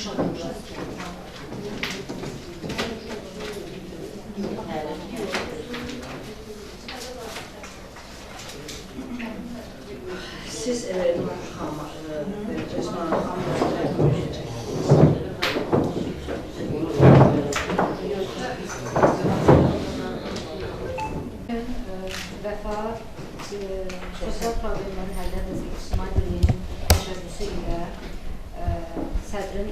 Siz Vəfa sosial problemlərin həlli edilməsi İctimai Birliyinin təşəbbüsü ilə sədri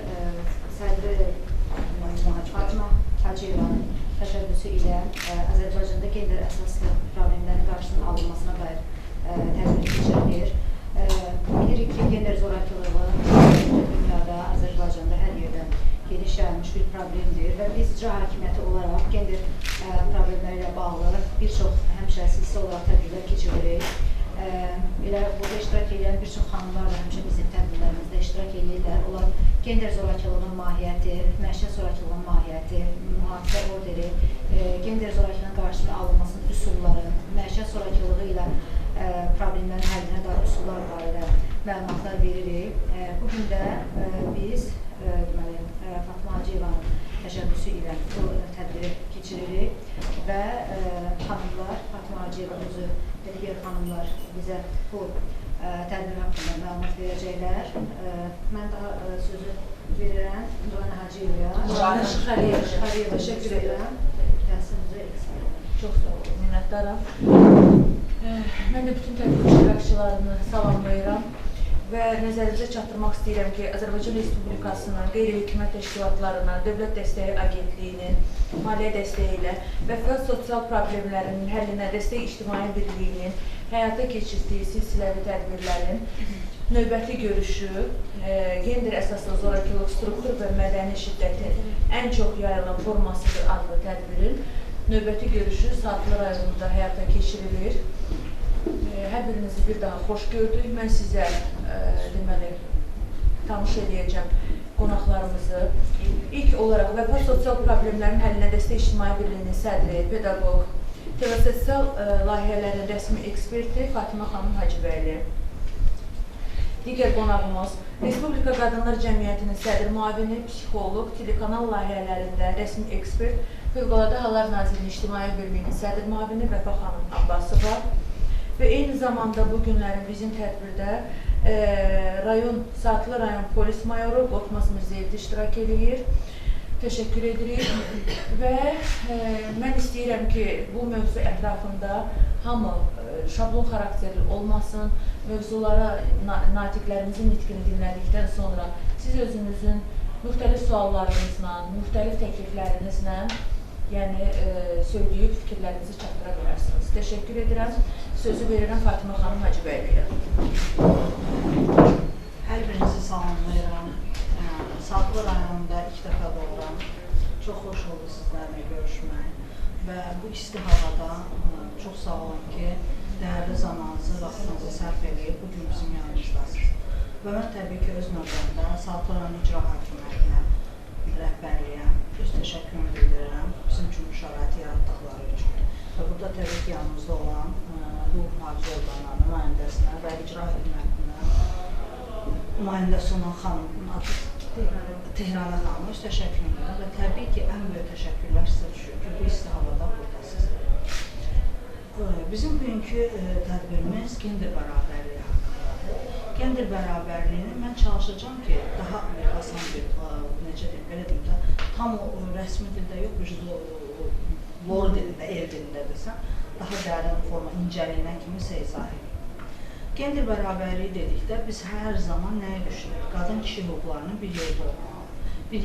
Fatıma Hacıyevanın təşəbbüsü ilə Azərbaycanda gender əsaslı problemlərin qarşısının alınmasına dair tədbir keçirilir. Bilirik ki, gender zorakılığı dünyada, Azərbaycanda hər yerdə geniş yayılmış bir problemdir və biz icra hakimiyyəti olaraq gender problemləri ilə bağlı bir çox həmişə silsilə olaraq tədbirlər keçiririk. Elə burada iştirak edən bir çox xanımlar da həmişə bizim tədbirlərimizdə iştirak edirlər. Onlar gender zorakılığının mahiyyəti, məişət zorakılığının mahiyyəti, mühafizə orderi, gender zorakılığının qarşısının alınmasının üsulları, məişət zorakılığı ilə problemlərin həllinə dair üsullar barədə məlumatlar veririk. Bugün də biz Fatıma Hacıyevanın təşəbbüsü ilə bu tədbiri keçiririk və xanımlar, Fatıma Hacıyeva özü və digər xanımlar bizə bu tədbir haqqında məlumat verəcəklər. Mən daha sözü verirəm Nurani Hacıyevaya. Nurani Şıxariyeva, təşəkkür edirəm. Təhsilinizə eksik. Çox sağ olun, minnətdaram. Mən də bütün tədbir iştirakçılarını salamlayıram və nəzərinizə çatdırmaq istəyirəm ki, Azərbaycan Respublikasının qeyri-hökumət təşkilatlarına, Dövlət Dəstəyi Agentliyinin maliyyə dəstəyi ilə və fəal sosial problemlərinin həllinə Dəstək İctimai Birliyinin həyata keçirdiyi silsiləvi tədbirlərin növbəti görüşü, gender əsaslı zorakılıq, struktur və mədəni şiddətin ən çox yayılan formasıdır adlı tədbirin növbəti görüşü Saatlı rayonunda həyata keçirilir. Hər birinizi bir daha xoş gördük. Mən sizə tanış edəcəm qonaqlarımızı. İlk olaraq vəfa sosial problemlərin həllinə Dəstək İctimai Birliyinin sədri, pedaqoq, sosial layihələrin rəsmi eksperti Fatıma xanım Hacıbəyli. Digər qonağımız Respublika Qadınlar Cəmiyyətinin sədr müavini, psixoloq, telekanal layihələrində rəsmi ekspert, Fövqəladə Hallar Nazirinin İctimai Birliyinin sədr müavini Vəfa xanım Abbasova və eyni zamanda bu günlərin bizim tədbirdə Saatlı rayon polis mayoru Qorxmaz Mirzəyev iştirak edir. Təşəkkür edirik və mən istəyirəm ki, bu mövzu ətrafında hamı şablon xarakterli olmasın, mövzulara natiqlərimizin nitqini dinlədikdən sonra siz özünüzün müxtəlif suallarınızla, müxtəlif təkliflərinizlə söyləyib fikirlərinizi çatdıra bilərsiniz. Təşəkkür edirəm. Sözü verirəm Fatıma xanım Hacıbəyliyə. Hər birinizi salamlayıram. Saatlı rayonunda ilk dəfə doğuram. Çox xoş oldu sizlərlə görüşmək və bu isti havada çox sağ olun ki, dəyərli zamanınızı, vaxtınızı sərf edib bugün bizim yanımızdasınız. Və mən təbii ki, öz növbəmdə Saatlı rayon icra hakimiyyətinə, rəhbərliyə öz təşəkkürümü bildirirəm bizim üçün şəraiti yaratdıqları üçün. Və burada təbii ki, yanımızda olan hüquq mühafizə orqanlarının nümayəndəsinə və icra hakimiyyətinə nümayəndəsi olan xanımın adı Tehrana xanımı öz təşəkkürüm edirəm və təbii ki, ən böyük təşəkkürlər sizə düşür ki, bu isti havada buradasınız. Bizim bugünkü tədbirimiz gender bərabərliyi haqqındadır. Gender bərabərliyini mən çalışacağım ki, daha asan bir, necə deyim, belə deyim də, tam rəsmi dildə yox, lor dilində, el dilində desəm, daha dərin forma, incəliyinə kimisə izah edir. Gender bərabərliyi dedikdə biz hər zaman nəyə düşünürük? Qadın-kişi hüquqlarının bir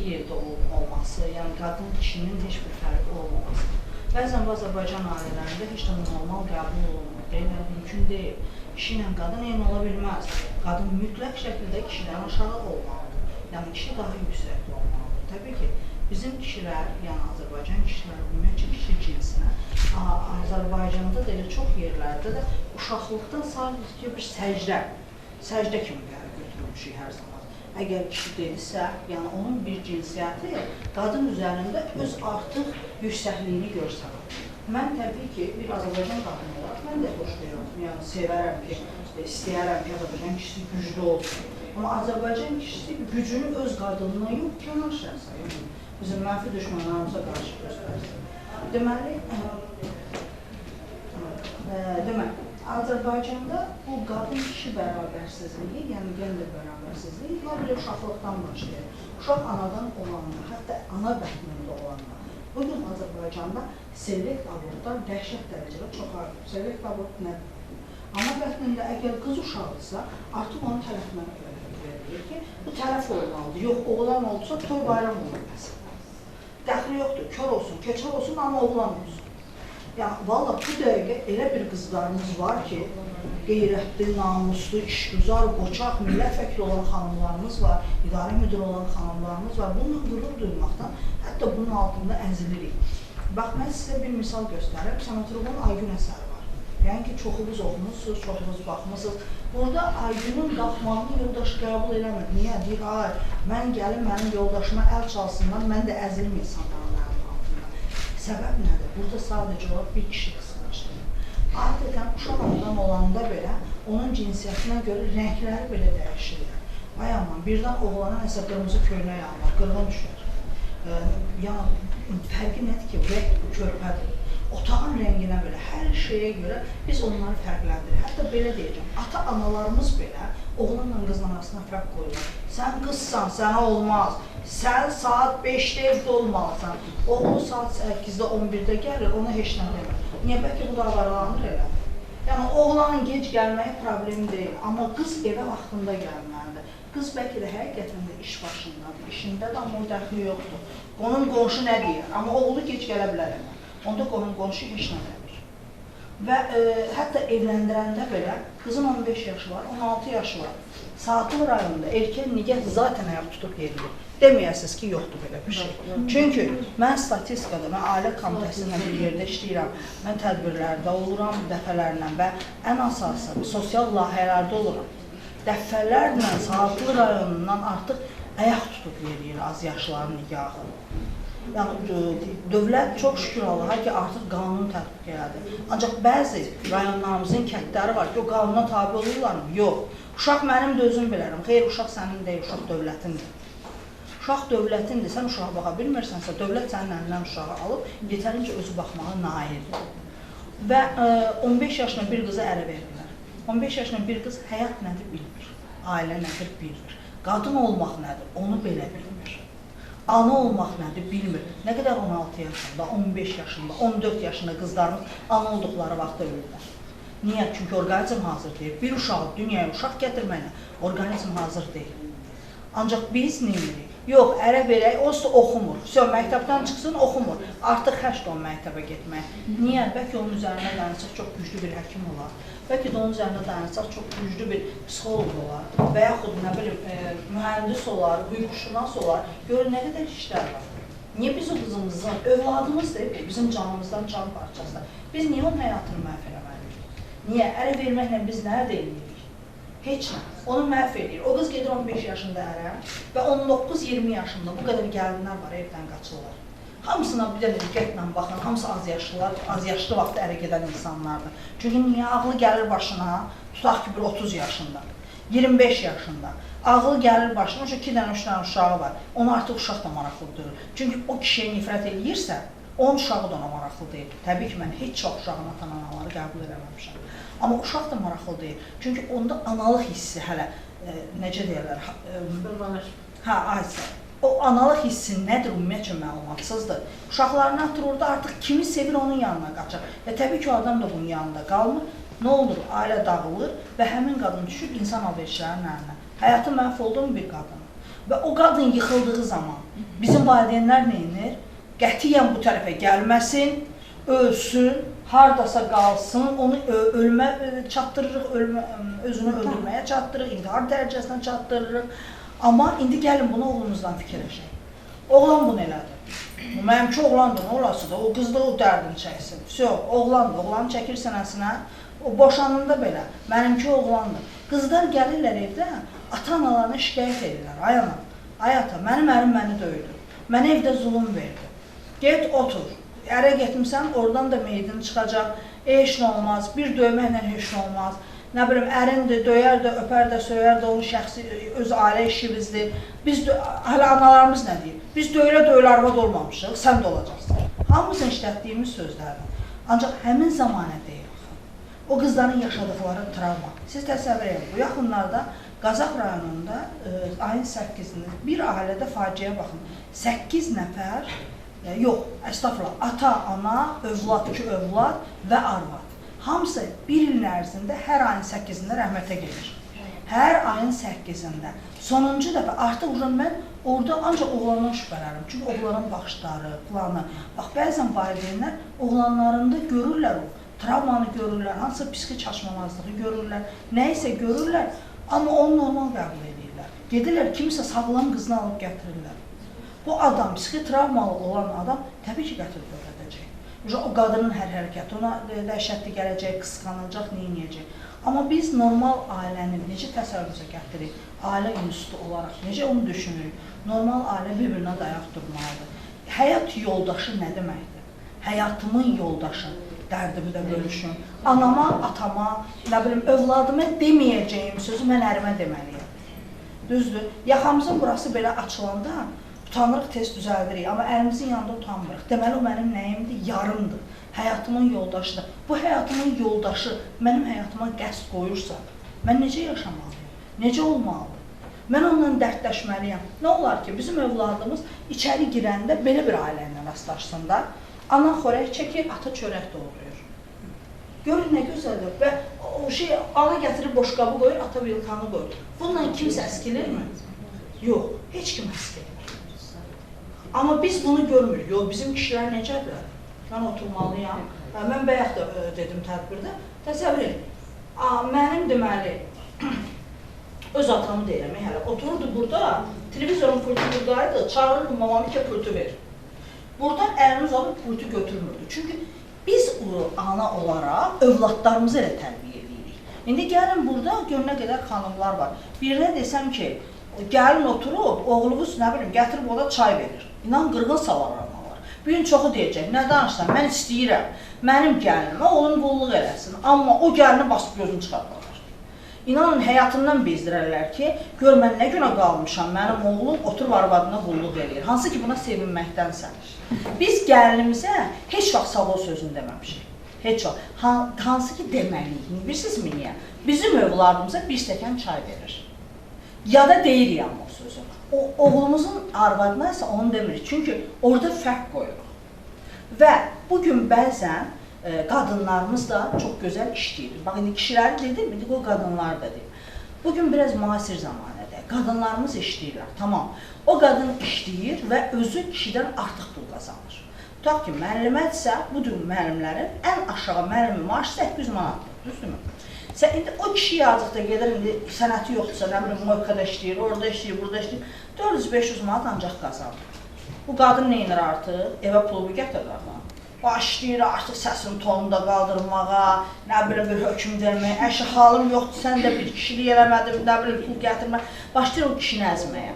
yerdə olması, yəni qadın-kişinin heç bir fərqi olmaması. Bəzən Azərbaycan ailələrində heç də normal qəbul olunur, deyilən mümkün deyil. Kişi ilə qadın eyni ola bilməz. Qadın mütləq şəkildə kişidən aşağı olmalıdır, yəni kişi daha yüksəkdə olmalıdır. Təbii ki, bizim kişilər, yəni Azərbaycan kişiləri, ümumiyyətcə kişi cinsinə, Azərbaycanda da elə çox yerlərdə də uşaqlıqdan sadəcə bir səcdə kimi götürülmüşük hər zaman. Əgər kişi dedisə, yəni onun bir cinsiyyəti qadın üzərində öz artıq yüksəkliyini görsənir. Mən təbii ki, bir Azərbaycan qadını olaraq mən də xoşlayıram, yəni sevərəm ki, istəyərəm ki, Azərbaycan kişisi güclü olsun. Amma Azərbaycan kişisi gücünü öz qadınına yox, kənar şəxsə yox. Bizim mənfi düşmanlarımıza qarşı göstərsin. Deməli, Azərbaycanda bu qadın-kişi bərabərsizliyi, yəni gender bərabərsizliyi, belə uşaqlıqdan başlayır. Uşaq anadan olanda, hətta ana bətnində olanda. Bugün Azərbaycanda selekt abortlar dəhşət dərəcədə çoxalır. Selekt abort nədir? Ana bətnində əgər qız uşaqdırsa, artıq onu tələfmək verilir ki, bu tələf olmalıdır. Yox, oğlan oldusa, toy bayram olur məsələn. Dəxli yoxdur, kör olsun, keçər olsun, amma oğlan olsun. Yəni, valla bu dəqiqə elə bir qızlarımız var ki, qeyrətli, namuslu, işgüzar, qoçaq, millət vəkili olan xanımlarımız var, idarə müdürü olan xanımlarımız var. Bununla qürur duymaqdan, hətta bunun altında əzilirik. Bax, mən sizə bir misal göstərim. Sanatrubun Aygün əsəri var. Yəni ki, çoxunuz oxumuşsunuz, çoxunuz baxmışsınız. Burada Aygünün qalxmağını yoldaşı qəbul eləmir. Niyə? Deyir, hayır, mən gəlim, mənim yoldaşıma əl çalsınlar, mən də əzilim insanlarım. Səbəb nədir? Burada sadəcə olaraq bir kişi qısqancdır. Adətən uşaq anadan olanda belə, onun cinsiyyətinə görə rəngləri belə dəyişirlər. Ay aman, birdən oğlana nəsə qırmızı köynək almaq, qırğın düşər. Yəni, fərqi nədir ki, rəng körpədir. Otağın rənginə belə, hər şeyə görə biz onları fərqləndirir. Hətta belə deyəcəm, ata-analarımız belə oğlanla qızla arasına fərq qoyurlar. Sən qızsan, sənə olmaz. Sən saat 5-də evdə olmalısan. Oğlu saat 8-də, 11-də gəlir, ona heç nə demir. Niyə? Bəlkə bu da avaralanır elə. Yəni, oğlanın gec gəlməyi problemi deyil, amma qız evə vaxtında gəlməlidir. Qız bəlkə də həqiqətən də iş başındadır, işindədir, amma o dəxli yoxdur. Onun qonşu nə deyir? Amma oğlu gec gələ bilər elə. Onda onun qonşu heç nə demir. Və hətta evləndirəndə belə, qızın 15 yaşı var, 16 yaşı var. Saatlı rayonunda erkən nigah zaten ayaq tutub yerilir. Deməyəsiniz ki, yoxdur belə bir şey. Çünki mən statistikada, mən ailə komitəsində bir yerdə işləyirəm, mən tədbirlərdə oluram, dəfələrlə və ən əsası sosial layihələrdə oluram. Dəfələrlə Saatlı rayonundan artıq ayaq tutub yeriyir az yaşlıların nigahı. Yəni, dövlət çox şükür Allaha ki, artıq qanun tətbiq elədi. Ancaq bəzi rayonlarımızın kətləri var ki, o qanuna tabi olurlarmı? Yox. Uşaq mənim də özüm bilərəm. Xeyr, uşaq sənin deyil, uşaq dövlətindir. Uşaq dövlətindir, sən uşağa baxa bilmirsənsə, dövlət sənin əlindən uşağı alıb, yetərincə özü baxmağa naildir. Və 15 yaşına bir qızı ərə verirlər. 15 yaşına bir qız həyat nədir bilmir, ailə nədir bilmir, qadın olmaq nədir, onu belə bilmir. Ana olmaq nədir bilmir. Nə qədər 16 yaşında, 15 yaşında, 14 yaşında qızlarımız ana olduqları vaxtda ölürlər. Niyə? Çünki orqanizm hazır deyil. Bir uşağı dünyaya uşaq gətirməklə orqanizm hazır deyil. Ancaq biz nə edirik? Yox, ərə verək, o oxumur. Məktəbdən çıxsın, oxumur. Artıq xəşd o məktəbə getmək. Niyə? Bəlkə onun üzərində dayanırsaq çox güclü bir həkim olar. Bəlkə də onun üzərində dayanırsaq çox güclü bir psixoloq olar. Və yaxud nə bilim, mühəndis olar, hüquqşünas olar. Görün, nə qədər işlər var. Niyə biz o qızımızın, övladımız deyil, bizim canımızdan can parçası. Biz niyə onun həyatını məhv eləməliyik? Niyə? Ərə verməklə biz nədə eləyirik? Heç nə. Onu məhv edir. O qız gedir 15 yaşında ərə və 19-20 yaşında bu qədər gəlinlər var, evdən qaçırlar. Hamısına bir dənə diqqətlə baxın, hamısı az yaşlılar, az yaşlı vaxtda ərə gedən insanlardır. Çünki niyə? Ağlı gəlir başına, tutaq ki, bir 30 yaşında, 25 yaşında. Ağlı gəlir başına, o 2 dənə, 3 dənə uşağı var. Onu artıq uşaq da maraqlı durur. Çünki o kişiyə nifrət eləyirsə, onun uşağı da ona maraqlı deyil. Təbii ki, mən heç çox uşağın atan-anaları qəbul eləməmişəm. Amma uşaq da maraqlı deyil. Çünki onda analıq hissi hələ, necə deyirlər, aysa. O analıq hissi nədir, ümumiyyətcə məlumatsızdır. Uşaqlarını atır artıq kimi sevir onun yanına qaçır. Və təbii ki, o adam da bunun yanında qalmır. Nə olur? Ailə dağılır və həmin qadın düşür insan alverişlərinin əlinə. Həyatı məhv olduğum bir qadın. Və o qadın yıxıldığı zaman bizim valideynlər nə edir? Qətiyyən bu tərəfə gəlməsin, ölsün, hardasa qalsın, onu ölmə çatdırırıq, özünü öldürməyə çatdırırıq, intihar dərəcəsinə çatdırırıq. Amma indi gəlin bunu oğlumuzdan fikirləşək. Oğlan bunu elədir. Mənimki oğlandır, nə olası da, o qız da o dərdini çəksin. Oğlandır, oğlanı çəkir sənəsinə, o boşanında belə, mənimki oğlandır. Qızlar gəlirlər evdə, ata-analarına şikayət edirlər. Ay ana, ay ata, mənim ərim məni döydü, mənə evdə zulum verdi. Get, otur, ərə getmirsən, oradan da meydin çıxacaq, heç nə olmaz, bir döyməklə heç nə olmaz. nə bilim, ərindir, döyər də, öpər də, söyər də, onun şəxsi, öz ailə işimizdir. Biz, hələ analarımız nə deyir? Biz döylə-döylə arvad olmamışıq, sən də olacaqsın. Hamımızın işlətdiyimiz sözlərdir. Ancaq həmin zamanədə yox. O qızların yaşadıqları travma. Siz təsəvvür edin, bu yaxınlarda Qazax rayonunda ayın 8-də bir ailədə faciəyə baxın. 8 nəfər, yox, əstəğfurullah, ata, ana, övlad, 2 övlad və arvad. Hamısı bir ilin ərzində hər ayın 8-də rəhmətə gedir. Hər ayın 8-də. Sonuncu dəfə artıq mən orada ancaq oğlandan şübhələnirəm. Çünki oğlanın baxışları, planı. Bax, bəzən valideynlər oğlanlarında görürlər o, travmanı görürlər, hansısa psixi çaşmamazlığı görürlər, nə isə görürlər, amma onu normal qəbul edirlər. Gedirlər, kimisə sağlam qızını alıb gətirirlər. Bu adam, psixi travmalı olan adam təbii ki, gətirib öyrədəcək. O qadının hər hərəkəti ona dəhşətli gələcək, qısqanacaq, neyinəyəcək. Amma biz normal ailəni necə təsəvvürümüzə gətiririk, ailə institutu olaraq necə onu düşünürük? Normal ailə bir-birinə dayaq durmalıdır. Həyat yoldaşı nə deməkdir? Həyatımın yoldaşı, dərdimi də bölüşüm. Anama, atama, nə bilim, övladıma deməyəcəyim sözü mən ərimə deməliyəm. Düzdür, yaxamızın burası belə açılanda utanırıq, tez düzəldirik, amma əlimizin yanında utanmırıq. Deməli, o mənim nəyimdir? Yarımdır. Həyatımın yoldaşıdır. Bu həyatımın yoldaşı mənim həyatıma qəsd qoyursa, mən necə yaşamalıyım? Necə olmalıdır? Mən onunla dərdləşməliyəm. Nə olar ki, bizim övladımız içəri girəndə belə bir ailə ilə rastlaşsın da, ana xörək çəkir, ata çörək doğrayır. Görün, nə gözəldir. Və o şey, ana gətirir boşqabı qoyur, ata vilkanı qoyur. Bununla kimsə əskilirmi? Yox, heç kim əskilmir. Amma biz bunu görmürük. Yox, bizim kişilər necədir? Mən oturmalıyam. Mən bayaq da dedim tədbirdə. Təsəvvür edin. Mənim deməli, öz atamı deyirəm, hələ otururdu burada, televizorun pultu buradaydı, çağırırdı mamamı ki, pultu ver. Buradan əlimiz alıb pultu götürmürdü. Çünki biz ana olaraq övladlarımızı elə tərbiyə edirik. İndi gəlin burada gönlünə qədər xanımlar var. Birinə desəm ki, gəlin oturub, oğlumuz nə bilim, gətirib oda çay verir. İnan qırğın salarlar. Bir gün çoxu deyəcək, nə danışsan, mən istəyirəm, mənim gəlinimə oğlum qulluq eləsin, amma o gəlini basıb gözünü çıxartmalar. İnanın, həyatından bezdirərlər ki, gör mən nə günə qalmışam, mənim oğlum oturub arvadına qulluq eləyir, hansı ki buna sevinməkdənsən. Biz gəlinimizə heç vaxt sağ ol sözünü deməmişik, heç vaxt. Hansı ki deməliyik, bilirsinizmi niyə? Bizim övladımıza bir stəkan çay verir. Ya da deyirik amma o sözü. Oğlumuzun arvadına isə onu demirik, çünki orada fərq qoyuruq. Və bugün bəzən qadınlarımız da çox gözəl işləyir. Bax, indi kişiləri dedim, indi o qadınlar da deyim. Bugün biraz müasir zamanədə qadınlarımız işləyirlər, tamam. O qadın işləyir və özü kişidən artıq pul qazanır. Tutaq ki, müəllimədirsə, budur müəllimlərin ən aşağı müəllimin maaşı 800 manatdır, düzdürmü? İndi o kişi yazıqda gedir, indi sənəti yoxdursa, nə bilim, Moykada işləyir, orada işləyir, burada işləyir, 400-500 manat ancaq qazanır. Bu qadın neynir artıq? Evə pulu gətirir artıq. Başlayır artıq səsinin tonunu da qaldırmağa, nə bilim, bir hökm verməyə, əşi halım yoxdur, sən də bir kişilik eləmədim, nə bilim, pul gətirmək, başlayır o kişini əzməyə.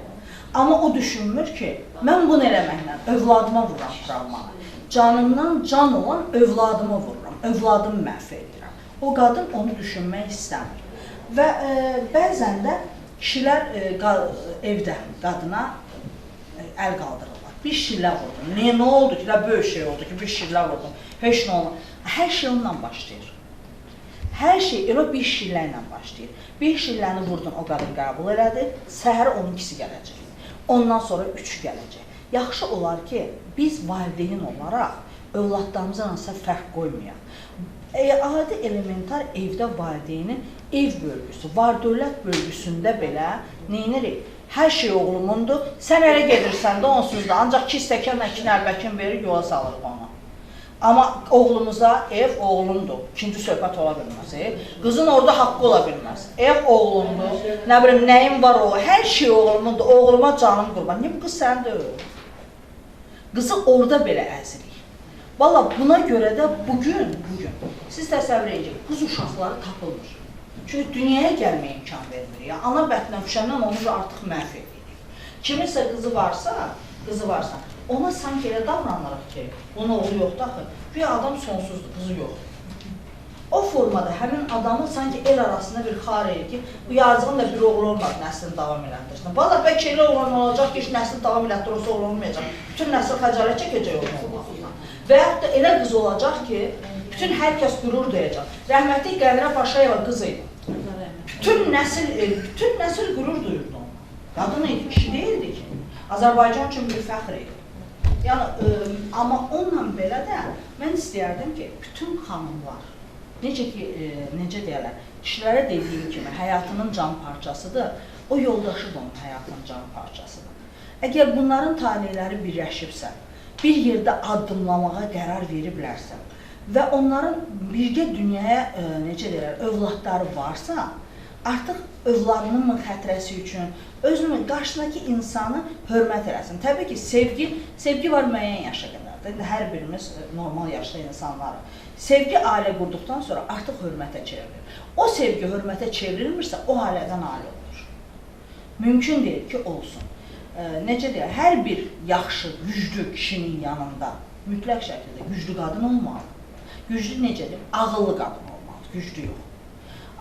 Amma o düşünmür ki, mən bunu eləməklə övladıma vururam travmanı. Canımdan can olan övladıma vururam, övladımı məhv edirəm. O qadın onu düşünmək istəmir. Və bəzən də kişilər evdə qadına əl qaldırırlar. Bir şillə vurdum. Nə oldu ki, böyük şey oldu ki, bir şillə vurdum. Heç nə olmadı. Hər şey onunla başlayır. Hər şey elə bir şillə ilə başlayır. Bir şilləni vurdun, o qadın qəbul elədi, səhər 12-si gələcək. Ondan sonra 3 gələcək. Yaxşı olar ki, biz valideyn olaraq övladlarımıza hansısa fərq qoymayaq. Adi elementar evdə valideynin ev bölgüsü, var-dövlət bölgüsündə belə neyinirik? Hər şey oğlumundur, sən elə gedirsən də onsuz da, ancaq 2 stəkanla 2 nəlbəkin verir, yola salırıq onu. Amma oğlumuza ev oğlundur, ikinci söhbət ola bilməz. Qızın orada haqqı ola bilməz. Ev oğlundur, nə bilim, nəyim var o, hər şey oğlumundur, oğluma canım qurban. Niyə bu qız sən deyil? Qızı orada belə əzirik. Valla buna görə də bugün, siz təsəvvür edəcək, qız uşaqları tapılmır. Çünki dünyaya gəlməyə imkan vermir. Ana bətindən düşəndən onu artıq məhv edirik. Kiminsə qızı varsa, ona sanki elə davranırıq ki, onun oğlu yoxdur axı. Bir adam sonsuzdur, qızı yoxdur. o formada həmin adamın sanki el arasında bir xar edir ki, bu yazığın da bir oğlu olmaz, nəslini davam elətdirsin. Valla bəlkə elə olan olacaq ki, nəslini davam elətdirirsə oğlu olmayacaq. Bütün nəsil xəcalət çəkəcək oğlu olmaqla. Və yaxud da elə qız olacaq ki, bütün hər kəs qürur duyacaq. Rəhmətli Qədirə Paşayeva qız idi. Bütün nəsil qürur duyurdu ona. Qadın idi, kişi deyildi ki. Azərbaycan üçün bir fəxr idi. Yəni, amma onunla belə də mən istəyərdim ki, bütün xanımlar, necə deyərlər, kişilərə dediyim kimi həyatının can parçasıdır, o yoldaşı da onun həyatının can parçasıdır. Əgər bunların talihləri birləşibsə, bir yerdə addımlamağa qərar veriblərsə və onların birgə dünyaya, necə deyərlər, övladları varsa, artıq övladının xətrəsi üçün özünün qarşısındakı insanı hörmət eləsin. Təbii ki, sevgi var müəyyən yaşa qədərdir. Hər birimiz normal yaşda insanlarıq. Sevgi ailə qurduqdan sonra artıq hörmətə çevrilir. O sevgi hörmətə çevrilmirsə, o ailədən ailə olur. Mümkün deyil ki, olsun. Necə deyək, hər bir yaxşı, güclü kişinin yanında mütləq şəkildə güclü qadın olmalıdır. Güclü necə deyək, ağıllı qadın olmalıdır, güclü yox.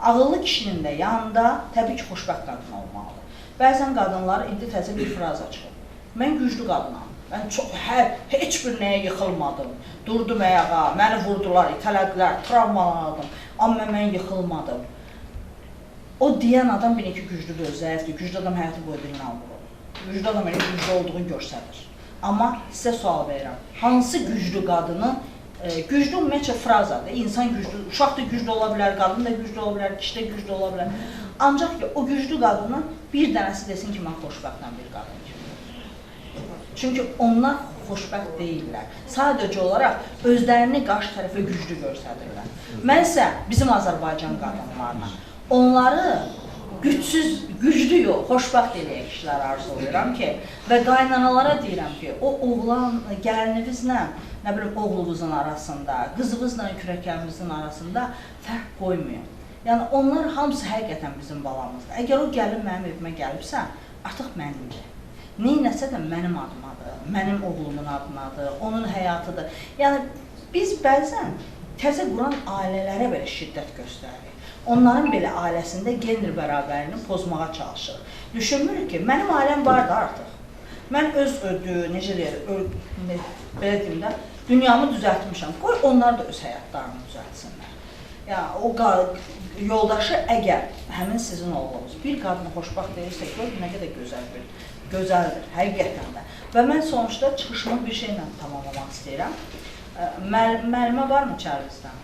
Ağıllı kişinin də yanında təbii ki, xoşbəxt qadın olmalıdır. Bəzən qadınlar indi təzə bir fraza çıxır. Mən güclü qadınam, mən heç bir nəyə yıxılmadım, durdum ayağa, məni vurdular, itələdilər, travmaladım, amma mən yıxılmadım. O deyən adam bir ki, güclüdür, zəifdir, güclü adam həyatı boyu bir inanmır. Güclü adam elə güclü olduğunu göstərir. Amma sizə sual verirəm, hansı güclü qadını, güclü ümumiyyətcə frazadır, insan güclü, uşaq da güclü ola bilər, qadın da güclü ola bilər, kişi də güclü ola bilər. Ancaq ki, o güclü qadının bir dənəsi desin ki, mən xoşbəxtlə bir qadın kimi. Çünki onlar xoşbəxt deyirlər. Sadəcə olaraq özlərini qarşı tərəfə güclü göstərirlər. Mən isə bizim Azərbaycan qadınlarına onları güclü yox, xoşbəxt eləyək kişilər arzulayıram ki, və qaynanalara deyirəm ki, o oğlan gəlininizlə, nə bilim, oğlunuzun arasında, qızınızla kürəkənimizin arasında fərq qoymayın. Yəni, onlar hamısı həqiqətən bizim balamızdır. Əgər o gəlin mənim evimə gəlibsə, artıq mənimdir. Neynəsə də mənim adımadır, mənim oğlumun adımadır, onun həyatıdır. Yəni, biz bəzən təzə quran ailələrə belə şiddət göstəririk. Onların belə ailəsində gender bərabərliyini pozmağa çalışır. Düşünmürük ki, mənim ailəm vardı artıq. Mən öz necə deyir, belə deyim də, dünyamı düzəltmişəm. Qoy onlar da öz həyatlarını düzəltsinlər. Yəni, o yoldaşı əgər həmin sizin oğlunuz bir qadını xoşbəxt deyirsə, gör, nə qədər gözəldir, həqiqətən də. Və mən sonuçda çıxışımı bir şeylə tamamlamaq istəyirəm. Müəllimə varmı içərimizdən?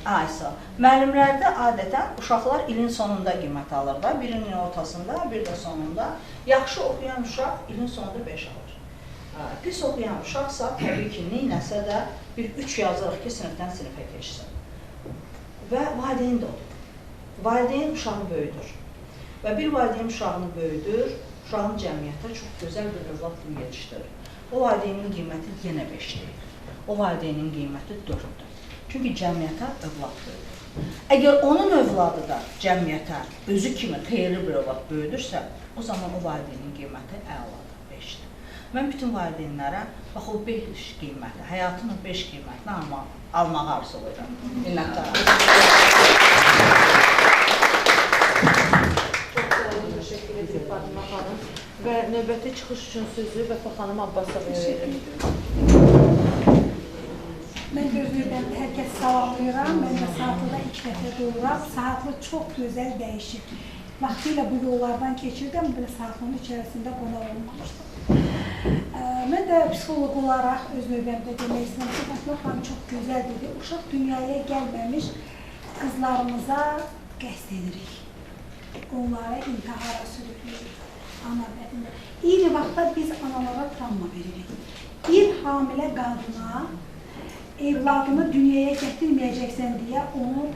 Aysa. Müəllimlərdə adətən uşaqlar ilin sonunda qiymət alırlar. Birinin ortasında, bir də sonunda. Yaxşı oxuyan uşaq ilin sonunda 5 alır. Pis oxuyan uşaqsa, təbii ki, neynəsə də bir 3 yazırıq ki, sinifdən sinifə keçsin. Və valideyn də odur. Valideyn uşağı böyüdür. Və bir valideyn uşağını böyüdür, uşağın cəmiyyətə çox gözəl bir övlad kimi yetişdirir. O valideynin qiyməti yenə 5-dir. O valideynin qiyməti 4-dür. Çünki cəmiyyətə övlad böyüdür. Əgər onun övladı da cəmiyyətə özü kimi xeyirli bir övlad böyüdürsə, o zaman o valideynin qiyməti əladır, 5-dir. Mən bütün valideynlərə, bax o 5 qiyməti, həyatının 5 qiymətini almağı arzulayıram. Minnətdarım. Çox təşəkkür edirəm Fatimə xanım və növbəti çıxış üçün sözü Vəfa xanım Abbasovaya verir. Mən gözləyirəm, hər kəs salamlayıram. Mən də saatlıda 2 dəfə doğuram. Saatlı çox gözəl dəyişir. Vaxtilə bu yollardan keçirdim, belə saatlının içərisində qonaq olmamışdım. Mən də psixoloq olaraq öz növbəmdə demək istəyirəm ki, Fatimə xanım çox gözəl dedi. Uşaq dünyaya gəlməmiş qızlarımıza qəsd edirik. Onları intihara sürüklüyük. Ana bədində. Eyni vaxtda biz analara travma veririk. Bir hamilə qadına evladını dünyaya gətirməyəcəksən deyə onu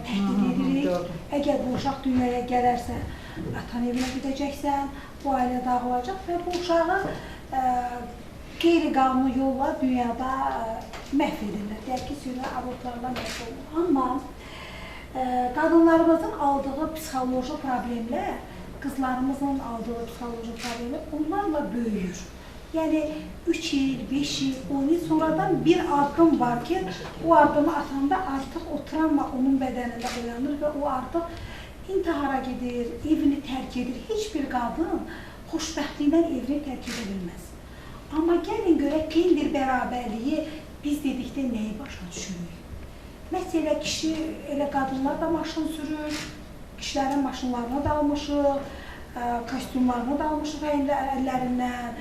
təhdid edirik. Əgər bu uşaq dünyaya gələrsə, atan evinə gedəcəksən, bu ailə dağılacaq və bu uşağı qeyri-qanuni yolla dünyada məhv edirlər. Deyək ki, sürü abortlarla məhv olunur. Amma qadınlarımızın aldığı psixoloji problemlər, qızlarımızın aldığı psixoloji problemlər onlarla böyüyür. Yəni 3 il, 5 il, 10 il sonradan bir addım var ki, o addımı atanda artıq o travma onun bədənində uyanır və o artıq intihara gedir, evini tərk edir. Heç bir qadın xoşbəxtlikdən evini tərk edə bilməz. Amma gəlin görək gender bərabərliyi biz dedikdə nəyi başa düşürük? Məsələ kişi, elə qadınlar da maşın sürür, kişilərin maşınlarını da almışıq, kostyumlarını da almışıq əllərindən,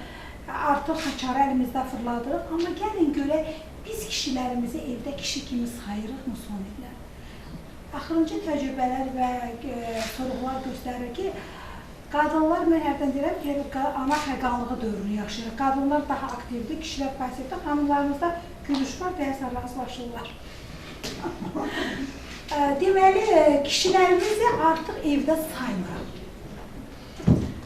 artıq haçarı əlimizdə fırladıq. Amma gəlin görək, biz kişilərimizi evdə kişi kimi sayırıqmı son illər? Axırıncı təcrübələr və sorğular göstərir ki, qadınlar, mən hərdən deyirəm ki, ana xəqanlığı dövrünü yaşayır. Qadınlar daha aktivdir, kişilər pasivdir. Xanımlarımızda gülüş var, deyəsən razılaşırlar. Deməli, kişilərimizi artıq evdə saymırıq.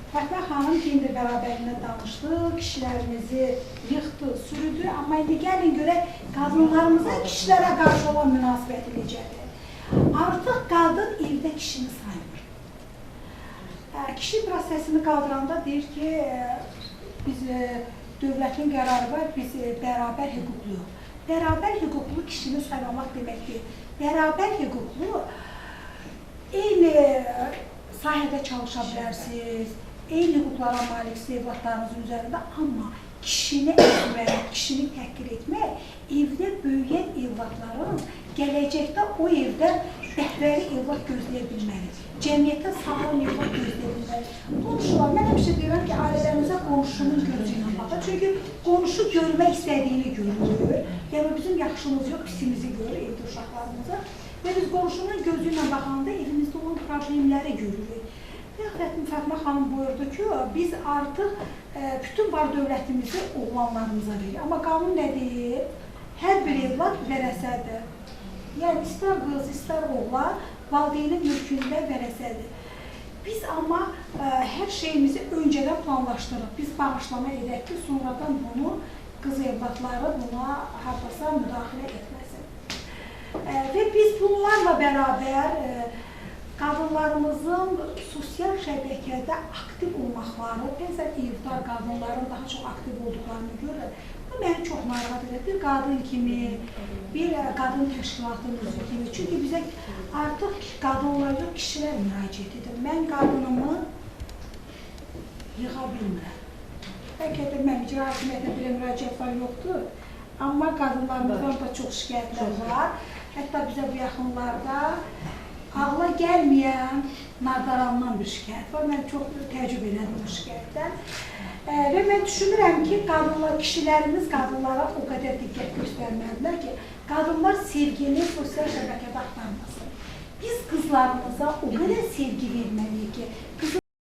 Fətmə xanım gender bərabərliyindən danışdı, kişilərimizi yıxdı, sürüdü. Amma indi gəlin görək, qadınlarımızın kişilərə qarşı olan münasibəti necədir? Artıq qadın evdə kişini saymır. Kişi prosesini qaldıranda deyir ki, biz dövlətin qərarı var, biz bərabər hüquqluyuq. Bərabər hüquqlu kişini saymamaq deməkdir. Bərabər hüquqlu eyni sahədə çalışa bilərsiniz, eyni hüquqlara maliksiniz evlatlarınızın üzərində, amma kişini əzmək, kişini təhqir etmək, evdə böyüyən evlatların gələcəkdə o evdə bəhrəli evlat gözləyə bilməli, cəmiyyətə sağlam evlat gözləyə bilməli. Qonşular, mən həmişə deyirəm ki, ailələrimizə qonşunun gözü ilə baxır, çünki qonşu görmək istədiyini görür, yəni bizim yaxşımız yox, pisimizi görür evdə uşaqlarımıza və biz qonşunun gözü ilə baxanda evimizdə olan problemləri görürük. Fətmə xanım buyurdu ki, biz artıq bütün var dövlətimizi oğlanlarımıza veririk. Amma qanun nə deyir? Hər bir evlat vərəsədir. Yəni, istər qız, istər oğlan, valideynin mülkündə vərəsədir. Biz amma hər şeyimizi öncədən planlaşdırırıq. Biz bağışlama edək ki, sonradan bunu qız evlatları buna hardasa müdaxilə etməsin. Və biz bunlarla bərabər qadınlarımızın sosial şəbəkədə aktiv olmaqları, bəzən evdar qadınların daha çox aktiv olduqlarını görürlər. Bu məni çox narahat edir. Bir qadın kimi, bir qadın təşkilatının üzvü kimi. Çünki bizə artıq qadınlar yox, kişilər müraciət edir. Mən qadınımı yığa bilmirəm. Bəlkə də mən icra hakimiyyətə belə müraciətlər yoxdur. Amma qadınlarımızdan da çox şikayətlər var. Hətta bizə bu yaxınlarda ağla gəlməyən nardarandan bir şikayət var. Mən çox təcrübə elədim bu şikayətdən. Və mən düşünürəm ki, kişilərimiz qadınlara o qədər diqqət göstərməlidirlər ki, qadınlar sevgini sosial şəbəkədə axtarmasın. Biz qızlarımıza o qədər sevgi verməliyik ki,